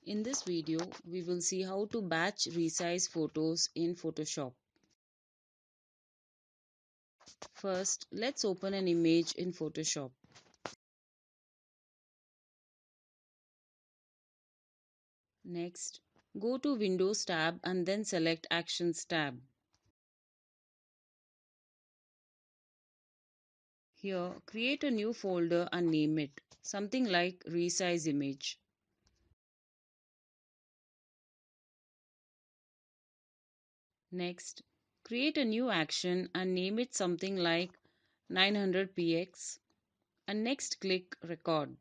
In this video, we will see how to batch resize photos in Photoshop. First, let's open an image in Photoshop. Next, go to Windows tab and then select Actions tab. Here, create a new folder and name it, something like Resize Image. Next, create a new action and name it something like 900px and next click Record.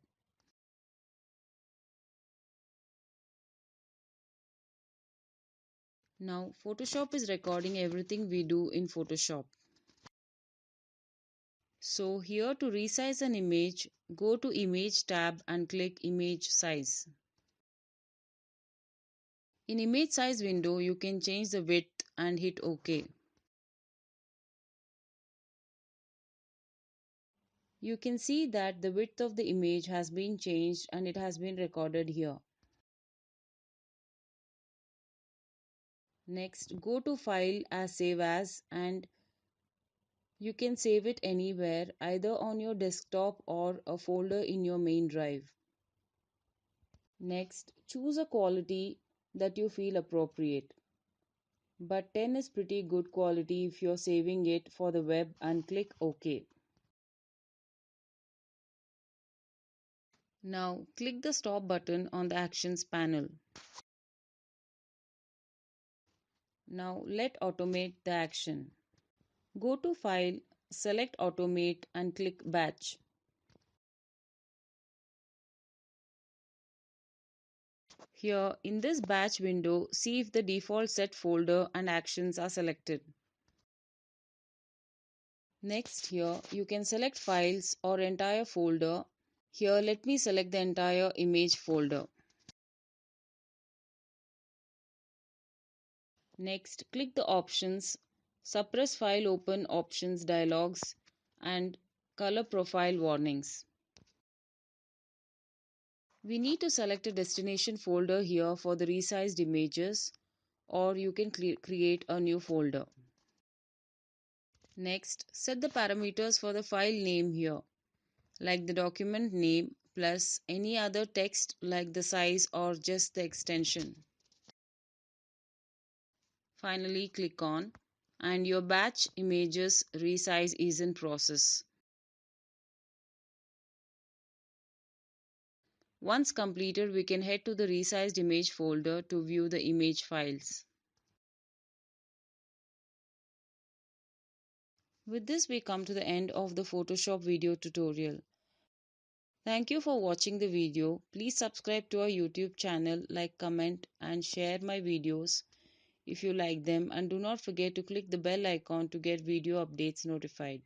Now, Photoshop is recording everything we do in Photoshop. So here to resize an image, go to Image tab and click Image Size. In Image Size window, you can change the width and hit OK. You can see that the width of the image has been changed and it has been recorded here. Next, go to File as Save As and you can save it anywhere, either on your desktop or a folder in your main drive. Next, choose a quality that you feel appropriate. But 10 is pretty good quality if you're saving it for the web and click OK. Now click the Stop button on the Actions panel. Now let Automate the action. Go to File, select Automate and click Batch. Here in this batch window, see if the default set folder and actions are selected. Next here, you can select files or entire folder. Here let me select the entire image folder. Next, click the options, suppress file open options dialogs and color profile warnings. We need to select a destination folder here for the resized images, or you can create a new folder. Next, set the parameters for the file name here, like the document name plus any other text like the size or just the extension. Finally, click on and your batch images resize is in process. Once completed, we can head to the resized image folder to view the image files. With this, we come to the end of the Photoshop video tutorial. Thank you for watching the video. Please subscribe to our YouTube channel, like, comment and share my videos if you like them, and do not forget to click the bell icon to get video updates notified.